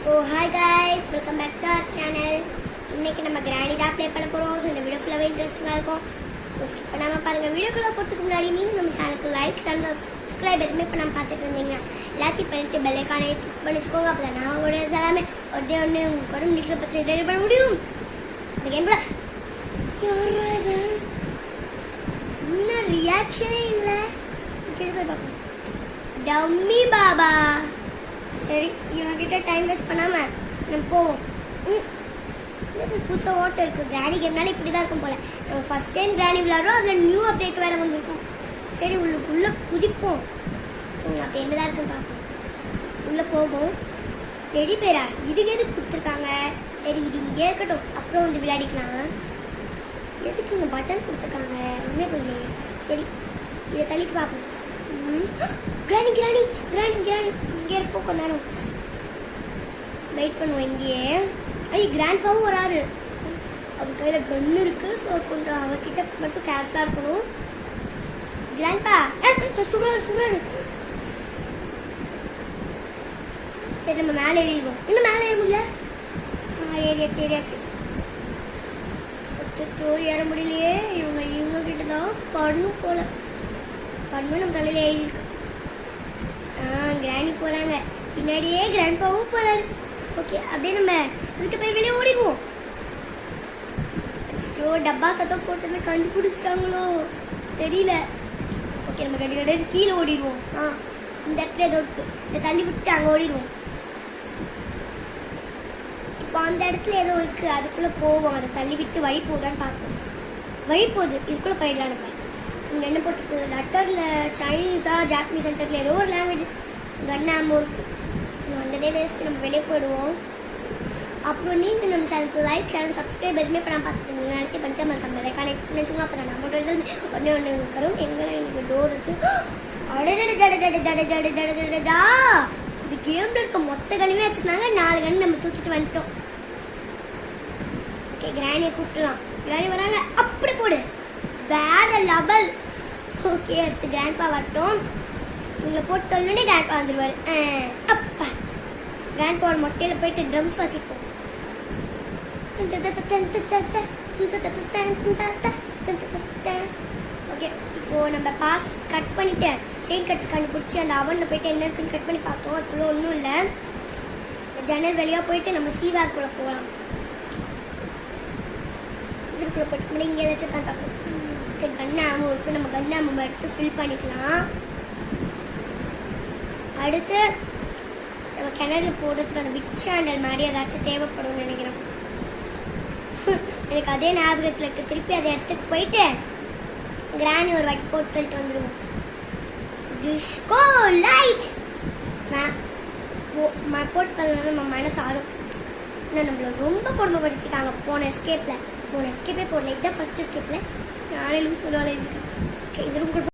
So hi guys, welcome back to our channel. இன்றைக்கி நம்ம கிராண்டி தான் ப்ளே பண்ண போகிறோம். ஸோ இந்த வீடியோ ஃபுல்லாகவே இன்ட்ரெஸ்டிங்காக இருக்கும். ஸோ ஸ்கிப் பண்ணாமல் பாருங்கள். வீடியோக்குள்ளே போகிறதுக்கு முன்னாடி நீங்கள் நம்ம சேனலுக்கு லைக் அண்ட் சப்ஸ்கிரைப் எதுவுமே இப்போ நம்ம பார்த்துட்டு இருந்தீங்கன்னா எல்லாத்தையும் பண்ணிட்டு பெல்லைக்கானே கிளிக் பண்ணி வச்சுக்கோங்க. அப்போ தான் நான் உடைய எல்லாமே ஒன்றே ஒன்று உங்கள் கூட வீட்டில் பற்றி டெலிவரி பண்ண முடியும். இந்த கேமில் இன்னும் ரியாக்ஷனே இல்லை. கேட்டு போய் பார்ப்போம். டம்மி பாபா. சரி, இவங்கிட்ட டைம் வேஸ்ட் பண்ணாமல் நம்ம போவோம். புதுசாக ஓட்ட இருக்குது. கிராணி கேம்னால இப்படி தான் இருக்கும் போல். நம்ம ஃபஸ்ட் டைம் கிராணி விளையாடுறோம். அதில் நியூ அப்டேட் வேறு வந்துருக்கும். சரி, உள்ளே குதிப்போம். அப்படி என்ன தான் இருக்குன்னு பார்ப்போம். உள்ளே போகும். டெடி பேரா இதுக்கு எதுக்கு கொடுத்துருக்காங்க? சரி, இது இங்கே இருக்கட்டும், அப்புறம் வந்து விளையாடிக்கலாம். எதுக்கு இங்கே பட்டன் கொடுத்துருக்காங்க? ஒன்றுமே போயிலே. சரி, இதை தள்ளிட்டு பார்ப்போம். கிராணி கிராணி கிராணி கிராணி இங்கே இருப்போம். கொஞ்ச நேரம் வெயிட் பண்ணுவோம் இங்கேயே. ஐயோ, கிராண்ட்பாவும் வராரு. அவர் கையில் கன்று இருக்கு. ஸோ கொஞ்சம் அவர்கிட்ட மட்டும் கேர்ஃபுல்லாக இருக்கணும். Grandpa super. சரி, நம்ம மேலே ஏறிடுவோம். இன்னும் மேலே ஏற முடியல. ஏறியாச்சு. அச்சோ, ஏற முடியலையே. இவங்க கிட்ட தான் பண்ணும் போல. பண்ணு நம்ம தலையில் ஏறிருக்கு. கிராணி போகிறாங்க. பின்னாடியே கிராண்ட்பாவும் போகிறாரு. ஓகே, அப்படியே நம்ம இதுக்கு போய் வெளியே ஓடிடுவோம். அச்சோ, டப்பா சத்தம் போட்டு கண்டுபிடிச்சிட்டாங்களோ தெரியல. ஓகே, நம்ம கட்டி கீழே ஓடிடுவோம். இந்த இடத்துல ஏதோ இருக்கு. இதை தள்ளி விட்டு அங்கே ஓடிடுவோம். இப்போ அந்த இடத்துல ஏதோ இருக்கு, அதுக்குள்ளே போவோம். அதை தள்ளி விட்டு வழி போகுதான்னு பார்ப்போம். வழி போகுது, இதுக்குள்ளே போயிடலாம். நம்ம இங்கே என்ன போட்டுருக்கு? லெட்டரில் சைனீஸா ஜாப்பனீஸ் சென்டரில் ஏதோ ஒரு லாங்குவேஜ் கன்னாமோ இருக்குது. வந்ததே வேஸ்ட்டு. நம்ம வெளியே போயிடுவோம். அப்புறம் நீங்கள் நம்ம சேனலுக்கு லைக் சேனல் சப்ஸ்கிரைப் எதுவுமே இப்போ நான் பார்த்துட்டு இருந்தீங்க. அடுத்து பண்ணிட்டு நம்ம கம்மலை கனெக்ட் நினச்சோங்க. அப்போ நம்ம ஒன்று இருக்கிறோம். எங்கே எனக்கு டோர் இருக்குது. அடடா, இது கேமில் இருக்க மொத்த கனிமே வச்சுருந்தாங்க. 4 கனி நம்ம தூக்கிட்டு வந்துட்டோம். ஓகே, கிராணியை கூப்பிட்டுலாம். கிராணி வராங்க. அப்படி போடு, வேற லெவல். ஓகே, அடுத்து கிராண்ட்பா வரட்டும். இவங்களை போட்டு தள்ளனே கிராண்ட்பா வந்துடுவார். அப்பா, கிராண்ட்பாவோட மொட்டையில் போயிட்டு ட்ரம்ஸ் வாசிப்போம். ஓகே, இப்போது நம்ம பாஸ் கட் பண்ணிவிட்டு செயின் கட்டு கண்டுபிடிச்சி அந்த அவனில் போயிட்டு என்ன இருக்குன்னு கட் பண்ணி பார்த்தோம். அதுக்குள்ளே ஒன்றும் இல்லை. ஜன்னல் வெளியாக போயிட்டு நம்ம சீவாக்குள்ளே போகலாம். இதுக்குள்ளே போயிட்டு இங்கே ஏதாச்சும் இருக்கான்னு பார்ப்போம். கன்னாமம் இருக்குது. நம்ம கன்னாமம் எடுத்து ஃபில் பண்ணிக்கலாம். அடுத்து நம்ம கிணறுல போடுறதுக்கு அந்த பிக் சாண்டல் மாதிரி ஏதாச்சும் தேவைப்படும் நினைக்கிறேன். எனக்கு அதே ஞாபகத்தில் இருக்கு. திருப்பி அதை இடத்துக்கு போயிட்டு கிராணி ஒரு வாட்டி போட்டுட்டு வந்துடுவோம். டிஸ்கோ லைட் போட்டு நம்ம மனசு ஆடும். ஆனால் நம்மள ரொம்ப கொடுமைப்படுத்திட்டாங்க போன எஸ்கேப்பே போடல. இதுதான் ஃபர்ஸ்ட் எஸ்கேப்பில் நானே லூஸ் பண்ணுவாங்க. இது